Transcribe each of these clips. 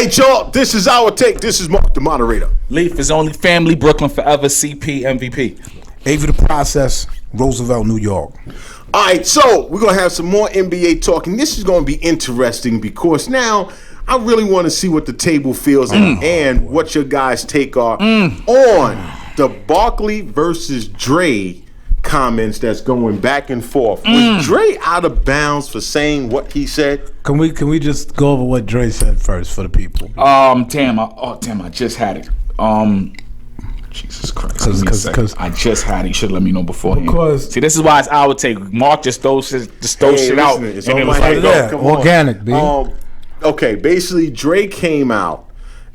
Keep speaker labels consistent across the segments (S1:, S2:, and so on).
S1: right, y'all. This is our take. This is Marc, the moderator.
S2: Leaf is only family. Brooklyn forever. CP MVP.
S3: Avery the Process. Roosevelt, New York.
S1: All right, so we're going to have some more NBA talk, and this is going to be interesting because now I really want to see what the table feels and what your guys' take are on the Barkley versus Dre comments that's going back and forth. Was Dre out of bounds for saying what he said?
S3: Can we just go over what Dre said first for the people?
S2: Damn, I just had it. Jesus Christ. Because I just had it. You should have let me know beforehand.
S3: Because
S2: see, this is why it's our take. Marc just throws shit out.
S1: It's
S2: and it
S1: my
S2: was like,
S1: head.
S3: Organic, B.
S1: Okay, basically Dre came out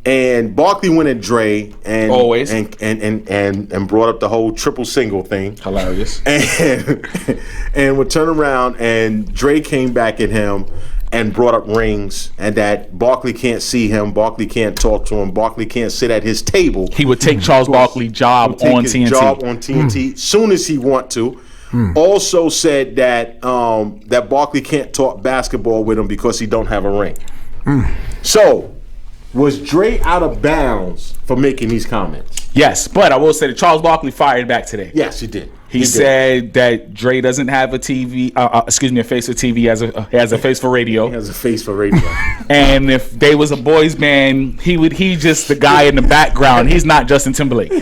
S1: and Barkley went at Dre and
S2: always
S1: and brought up the whole triple single thing.
S2: Hilarious.
S1: And would turn around and Dre came back at him and brought up rings and that Barkley can't see him, Barkley can't talk to him, Barkley can't sit at his table.
S2: He would take Charles Barkley's job on TNT.
S1: Soon as he want to. Also said that that Barkley can't talk basketball with him because he don't have a ring. So, was Dre out of bounds for making these comments?
S2: Yes, but I will say that Charles Barkley fired back today.
S1: Yes, he did.
S2: He said that Dre doesn't have a TV, a face for TV, he has a face for radio.
S1: He has a face for radio.
S2: And if they was a boys band, he just the guy in the background. He's not Justin Timberlake.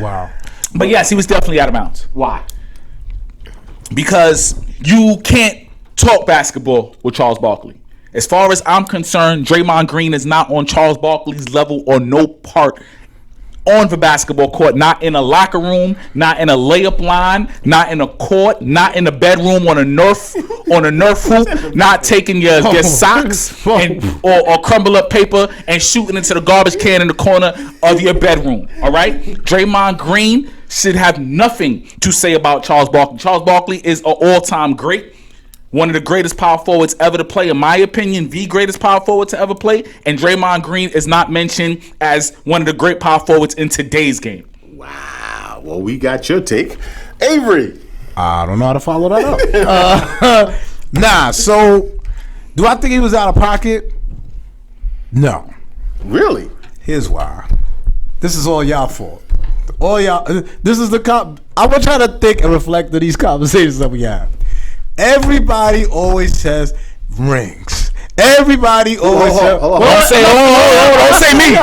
S3: Wow.
S2: But yes, he was definitely out of bounds.
S1: Why?
S2: Because you can't talk basketball with Charles Barkley. As far as I'm concerned, Draymond Green is not on Charles Barkley's level or no part on the basketball court, not in a locker room, not in a layup line, not in a court, not in a bedroom on a Nerf hoop, not taking your socks or crumble up paper and shooting into the garbage can in the corner of your bedroom. All right, Draymond Green should have nothing to say about Charles Barkley. Charles Barkley is an all-time great. One of the greatest power forwards ever to play, in my opinion, the greatest power forward to ever play. And Draymond Green is not mentioned as one of the great power forwards in today's game.
S1: Wow. Well, we got your take. Avery.
S3: I don't know how to follow that up. So do I think he was out of pocket? No.
S1: Really?
S3: Here's why. This is all y'all fault. All y'all. This is I want y'all to think and reflect on these conversations that we have. Everybody always says rings. Everybody always says.
S2: Don't say me.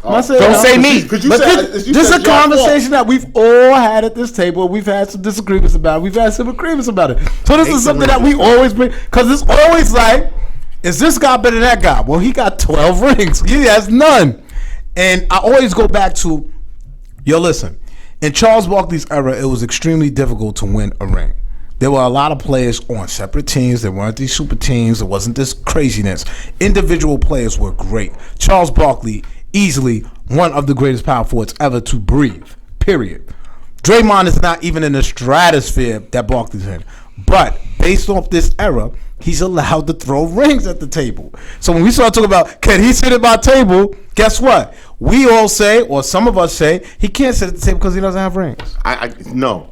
S2: Don't say me.
S3: This is a conversation that we've all had at this table. We've had some disagreements about it. We've had some agreements about it. So this is something that we always bring. Because it's always like, is this guy better than that guy? Well, he got 12 rings. He has none. And I always go back to, listen. In Charles Barkley's era, it was extremely difficult to win a ring. There were a lot of players on separate teams. There weren't these super teams. There wasn't this craziness. Individual players were great. Charles Barkley, easily one of the greatest power forwards ever to breathe, period. Draymond is not even in the stratosphere that Barkley's in. But based off this era, he's allowed to throw rings at the table. So when we start talking about, can he sit at my table? Guess what? We all say, or some of us say, he can't sit at the table because he doesn't have rings.
S1: No.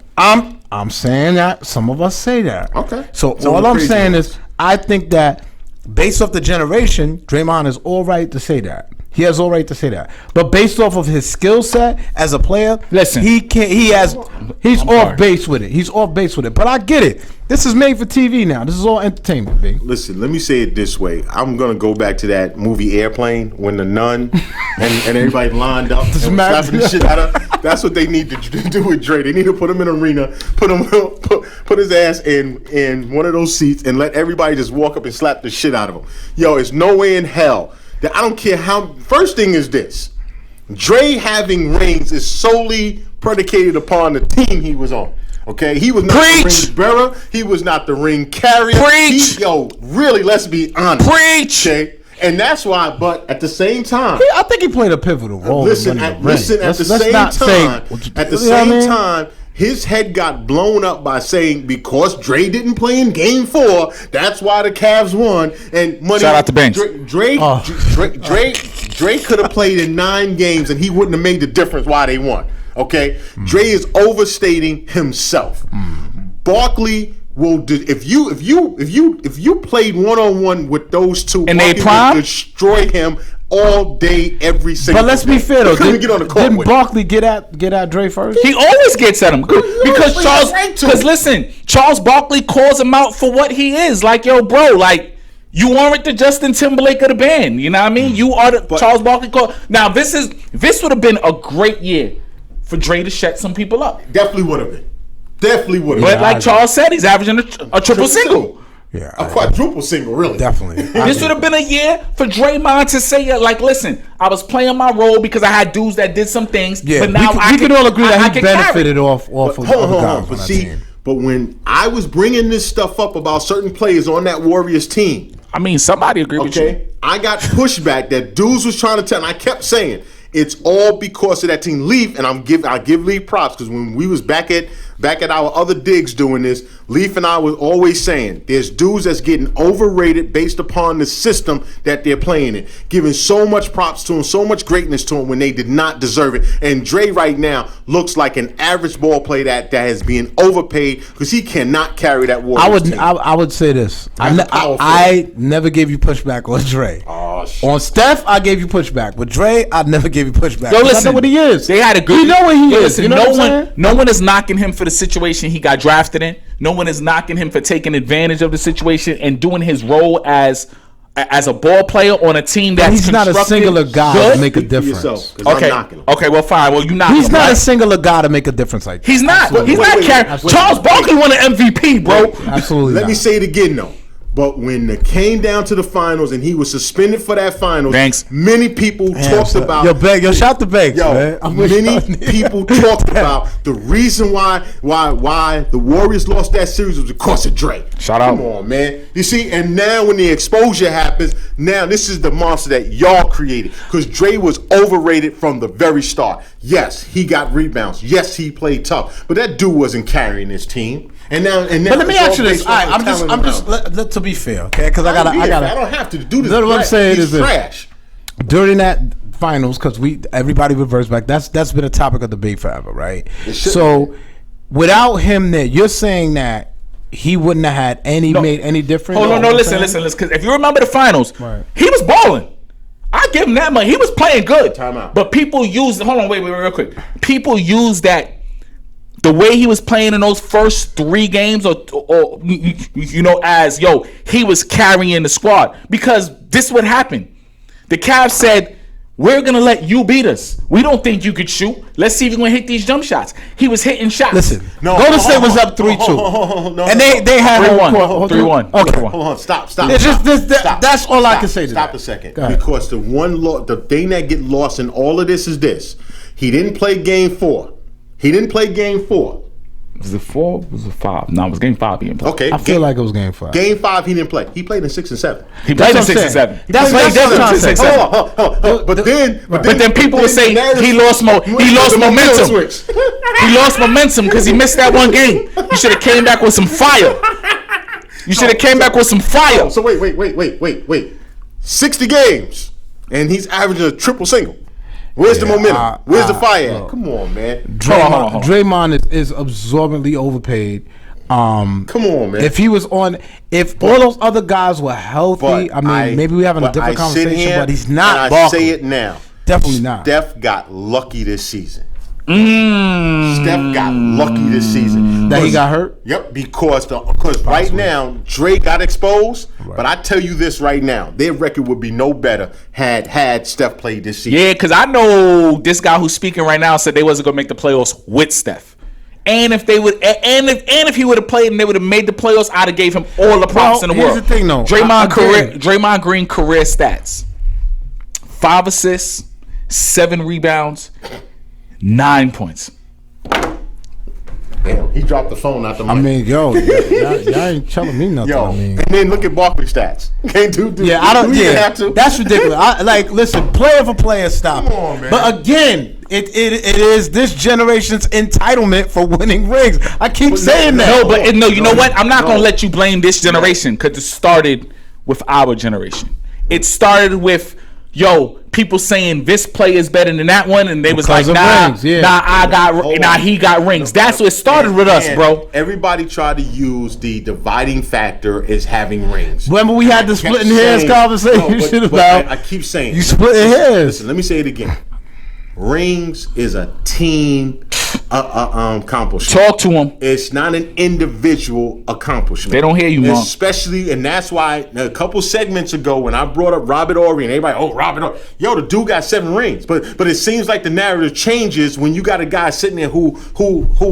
S3: I'm saying that. Some of us say that.
S1: Okay.
S3: So all I'm saying is, I think that based off the generation, Draymond is all right to say that. He has all right to say that. But based off of his skill set as a player,
S2: listen,
S3: he's off base with it. He's off base with it. But I get it. This is made for TV now. This is all entertainment, baby.
S1: Listen, let me say it this way. I'm gonna go back to that movie Airplane when the nun and everybody lined up and slapping the shit out of. That's what they need to do with Dre. They need to put him in an arena, put his ass in one of those seats, and let everybody just walk up and slap the shit out of him. Yo, it's no way in hell that I don't care how. First thing is this: Dre having rings is solely predicated upon the team he was on. Okay, he was not the ring bearer. He was not the ring carrier. Really, let's be honest.
S3: Okay?
S1: And that's why. But at the same time,
S3: I think he played a pivotal role.
S1: At the same time, his head got blown up by saying because Dre didn't play in Game 4, that's why the Cavs won. And money.
S2: Shout out to Banks.
S1: Dre could have played in 9 games and he wouldn't have made the difference why they won. Okay, Dre is overstating himself. Barkley Well, if you played 1-on-1 with those two,
S2: and they
S1: would destroy him all day, every single.
S3: But let's be fair though. Didn't Barkley get at Dre first?
S2: He always gets at him because Charles Barkley calls him out for what he is. Like, yo, bro, like you aren't the Justin Timberlake of the band. You know what I mean? You are the Charles Barkley call. Now this would have been a great year for Dre to shut some people up.
S1: Definitely would have been. But
S2: like Charles said, he's averaging a triple single.
S3: Yeah,
S1: a quadruple single, really.
S3: Definitely.
S2: This would have been a year for Draymond to say, like, listen, I was playing my role because I had dudes that did some things.
S3: Yeah,
S2: but now
S3: we can all agree that he benefited
S2: carry.
S3: off of other guys.
S1: But see, but when I was bringing this stuff up about certain players on that Warriors team,
S2: I mean, somebody agreed with you.
S1: I got pushback that dudes was trying to tell, and I kept saying it's all because of that team. Leaf, and I give Leaf props because when we was back at our other digs doing this, Leaf and I was always saying there's dudes that's getting overrated based upon the system that they're playing in, giving so much props to them, so much greatness to them when they did not deserve it. And Dre right now looks like an average ball player that has been overpaid because he cannot carry that Warriors team.
S3: I would say this. I never gave you pushback on Dre.
S1: Oh, shit.
S3: On Steph, I gave you pushback. With Dre, I never gave you pushback.
S2: Yo, listen,
S3: I know what he is.
S2: They had a good.
S3: You know what he is.
S2: Listen,
S3: you know
S2: no one is knocking him for the situation he got drafted in. No one is knocking him for taking advantage of the situation and doing his role as a ball player on a team that's
S3: he's not a singular guy to make a difference.
S2: Okay, well, fine. Well, you not.
S3: He's not a singular guy to make a difference like that.
S2: He's not. He's not carrying. Charles Barkley won an MVP, bro.
S3: Absolutely.
S1: Let me say it again, though. But when it came down to the finals and he was suspended for that finals, many people talked about.
S3: Yo, shout to Banks, man.
S1: Many people talked about the reason why the Warriors lost that series was because of Dre.
S2: Shout out.
S1: Come on, man. You see, and now when the exposure happens, now this is the monster that y'all created because Dre was overrated from the very start. Yes, he got rebounds. Yes, he played tough, but that dude wasn't carrying his team. And now, but
S3: let me ask you this. All right, I'm just to be fair, okay? Because I
S1: don't have to do this.
S3: What I'm saying is
S1: trash.
S3: During that finals, because everybody reversed back. That's been a topic of debate forever, right? So without him there, you're saying that he wouldn't have had made any difference.
S2: Hold on, listen. Because if you remember the finals, he was balling. I give him that much. He was playing good.
S1: Time out.
S2: But people use. Hold on, wait, real quick. People use that. The way he was playing in those first 3 games, or as he was carrying the squad, because this would happen. The Cavs said, "We're gonna let you beat us. We don't think you could shoot. Let's see if you're gonna hit these jump shots." He was hitting shots.
S3: Listen, Golden State was up 3-2, and they had
S2: 3-1.
S3: Okay,
S1: hold on, stop.
S3: It's just that's all I can say.
S1: Stop a second, because the thing that get lost in all of this is this: he didn't play Game 4. He didn't play Game 4.
S2: Was it 4? Was it 5? No, it was Game 5 he didn't play.
S1: Okay.
S3: I feel like it was Game 5.
S1: Game 5 he didn't play. He played in 6 and 7.
S2: He played in 6 and 7.
S3: That's what I'm saying.
S1: But then
S2: people would say he lost momentum. He lost momentum because he missed that one game. You should have came back with some fire.
S1: So wait. 60 games. And he's averaging a triple single. Where's the momentum? Where's the fire at? Come on, man.
S3: Draymond is absorbently overpaid.
S1: Come on, man.
S3: If all those other guys were healthy, maybe we're having a different conversation, but he's not.
S1: I say it now.
S3: Definitely not.
S1: Steph got lucky this season. Steph got lucky this season.
S3: That he got hurt?
S1: Yep, because right now, Dre got exposed, but I tell you this right now, their record would be no better had Steph played this season.
S2: Yeah, because I know this guy who's speaking right now said they wasn't going to make the playoffs with Steph. And if they would, and if he would have played and they would have made the playoffs, I'd have gave him all the props in the world.
S3: Here's the thing, though.
S2: Draymond Green career stats: 5 assists, 7 rebounds, 9 points.
S1: Damn, he dropped the phone out the mic.
S3: Y'all ain't telling me nothing.
S1: And then look at Barkley stats. Can't do.
S3: Yeah, I don't.
S1: Yeah, have to.
S3: That's ridiculous. Listen, player for player, stop.
S1: Come on, man.
S3: But again, it is this generation's entitlement for winning rings. I keep saying that.
S2: You know what? I'm not gonna let you blame this generation because it started with our generation. It started with people saying this player is better than that one, and they was
S3: Because
S2: like,
S3: of
S2: nah,
S3: rings, yeah.
S2: he got rings. That's what started with us, bro.
S1: Everybody tried to use the dividing factor as having rings.
S3: Remember we had the splitting hairs conversation about.
S1: I keep saying
S3: you splitting hairs.
S1: Listen, let me say it again. Rings is a team accomplishment.
S2: Talk to him.
S1: It's not an individual accomplishment.
S2: They don't hear you, Marc.
S1: Especially, and that's why a couple segments ago when I brought up Robert Horry and everybody, Robert Horry, the dude got 7 rings. But it seems like the narrative changes when you got a guy sitting there who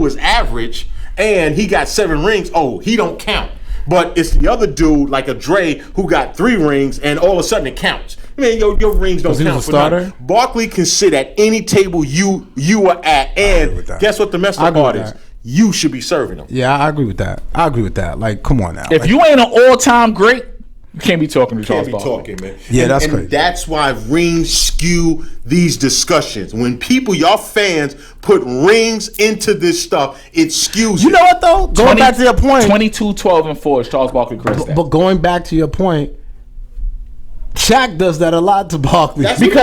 S1: is average and he got 7 rings. Oh, he don't count. But it's the other dude like a Dre who got 3 rings and all of a sudden it counts. Man, your rings don't count for nothing. Barkley can sit at any table you are at, and guess what the messed up part is? You should be serving them.
S3: Yeah, I agree with that. Like, come on now.
S2: If you ain't an all-time great, you can't be talking to Charles Barkley.
S1: Man.
S3: Yeah, that's crazy.
S1: That's why rings skew these discussions. When y'all fans, put rings into this stuff, it skews.
S3: You know what though? Going back to your point,
S2: 22, 12, and 4 is Charles Barkley.
S3: But going back to your point, Shaq does that a lot to Barkley.
S2: Because he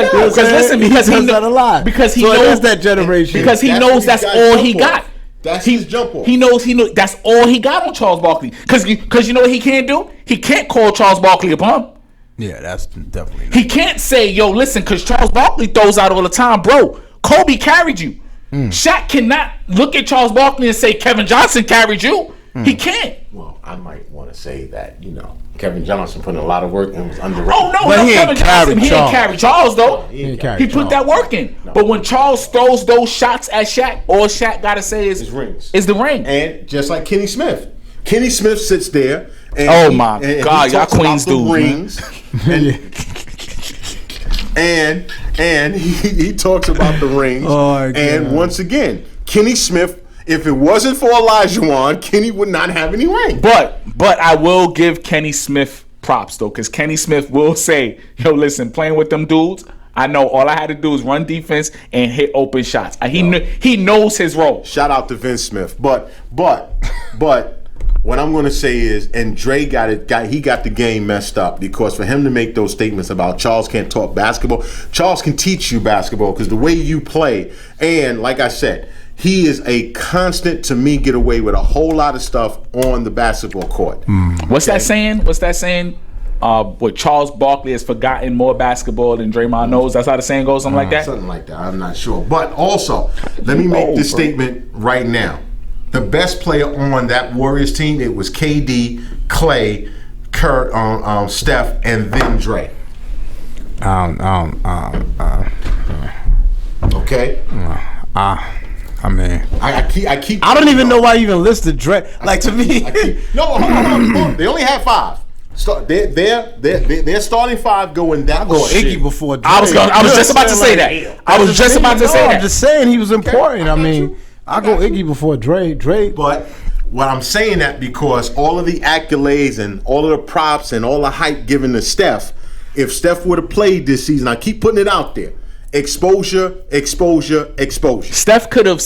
S2: knows
S3: that generation.
S2: Because he knows that's all he got.
S1: That's his jump off.
S2: He knows that's all he got on Charles Barkley. Because you know what he can't do? He can't call Charles Barkley a bum.
S3: Yeah, that's definitely not.
S2: He can't say, yo, listen, because Charles Barkley throws out all the time, bro. Kobe carried you. Shaq cannot look at Charles Barkley and say Kevin Johnson carried you. He can't.
S1: Well, I might want to say that, Kevin Johnson put in a lot of work and was underrated.
S2: Oh, no, Kevin Johnson, he didn't carry Charles, though. He put that work in. No. But when Charles throws those shots at Shaq, all Shaq got to say is
S1: rings.
S2: Is the ring.
S1: And just like Kenny Smith. Kenny Smith sits there. And
S2: God, y'all Queens do
S1: rings. And he talks about the rings. And once again, Kenny Smith, if it wasn't for Olajuwon, Kenny would not have any rings.
S2: But I will give Kenny Smith props though, because Kenny Smith will say, "Yo, listen, playing with them dudes, I know all I had to do is run defense and hit open shots. He knows his role."
S1: Shout out to Vince Smith, but what I'm going to say is, and Dre got the game messed up, because for him to make those statements about Charles can't talk basketball, Charles can teach you basketball because the way you play, and like I said, he is a constant to me get away with a whole lot of stuff on the basketball court.
S2: What's that saying? What Charles Barkley has forgotten more basketball than Draymond knows. That's how the saying goes, something like that?
S1: Something like that. I'm not sure. But also, let me make this statement right now. The best player on that Warriors team, it was KD, Clay, Kurt, Steph, and then Dre. Okay?
S3: I mean,
S1: I keep.
S3: I don't even know why you even listed Dre. Like, to me,
S1: no, hold on. They only had 5. Their starting 5 going that way.
S3: Iggy before Dre.
S2: I was just about to say that. I'm
S3: just saying he was important. I mean, I go Iggy before Dre.
S1: But what I'm saying that because all of the accolades and all of the props and all the hype given to Steph, if Steph would have played this season, I keep putting it out there. Exposure. Steph could have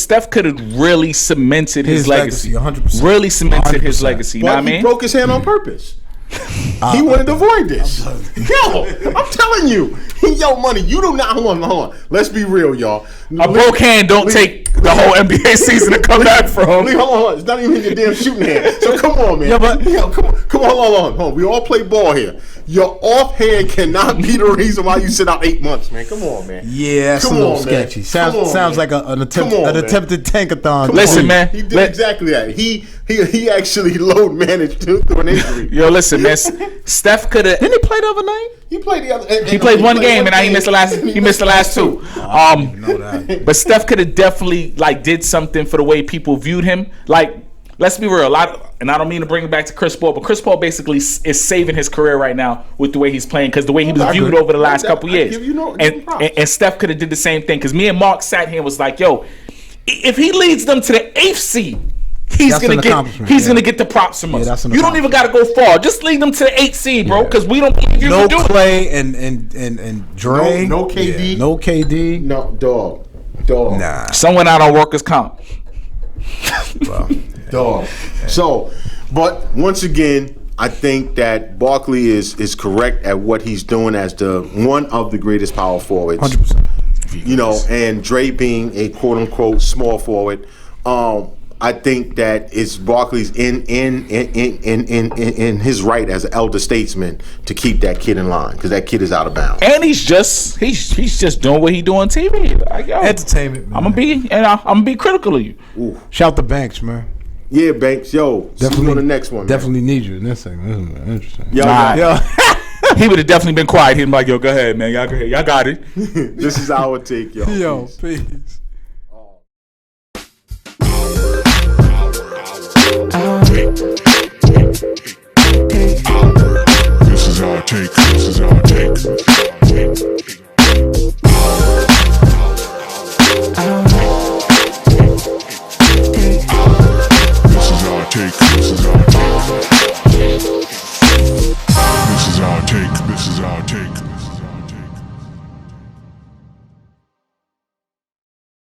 S1: really cemented his legacy.
S3: 100%.
S1: Really cemented his legacy. You know what I mean? He broke his hand on purpose. He wanted to avoid this. Yo, I'm telling you. Yo, money, you do not. Hold on. Let's be real, y'all.
S2: A broke hand don't take the whole NBA season to come back from.
S1: Hold on. It's not even your damn shooting hand. So come on, man. Come on, hold on. We all play ball here. Your offhand cannot be the reason why you sit out 8 months, man. Come on, man.
S3: Yeah, it's a little sketchy. Sounds like an attempted tankathon.
S2: Listen, man.
S1: He did exactly that. He actually load managed through an injury.
S2: Yo, listen, man. Steph could have.
S3: Didn't he play the other night?
S1: He played the other.
S2: He played one game, and now he missed the last. He missed the last 2.
S3: I didn't even know that.
S2: But Steph could have definitely did something for the way people viewed him. Let's be real. And I don't mean to bring it back to Chris Paul, but Chris Paul basically is saving his career right now with the way he's playing, because the way he was viewed over the last couple years. And Steph could have did the same thing, because me and Marc sat here and was like, yo, if he leads them to the 8th seed, he's gonna get the props from us. You don't even gotta go far. Just lead them to the 8th seed, bro, because we don't believe you can do it.
S3: No Clay and Dre.
S1: No KD.
S3: Yeah, no KD.
S1: No dog.
S3: Nah.
S2: Someone out on workers' comp.
S1: Well, dog. So, but once again, I think that Barkley is correct at what he's doing as one of the greatest power forwards.
S3: 100%.
S1: And Dre being a quote unquote small forward. I think that it's Barkley's in his right as an elder statesman to keep that kid in line because that kid is out of bounds.
S2: And he's just doing what he do on TV. Like, yo,
S3: entertainment. Man.
S2: I'm gonna be critical of you.
S1: Ooh.
S3: Shout to Banks, man.
S1: Yeah, Banks. Yo, see you on the next one.
S3: Definitely need you in this segment. This is interesting.
S2: Yo. He would have definitely been quiet. He'd be like, yo, go ahead, man. Y'all go ahead. Y'all got it.
S1: This is our take, yo.
S3: Yo, peace.
S4: This is our take. This is our take. This is our take. This is our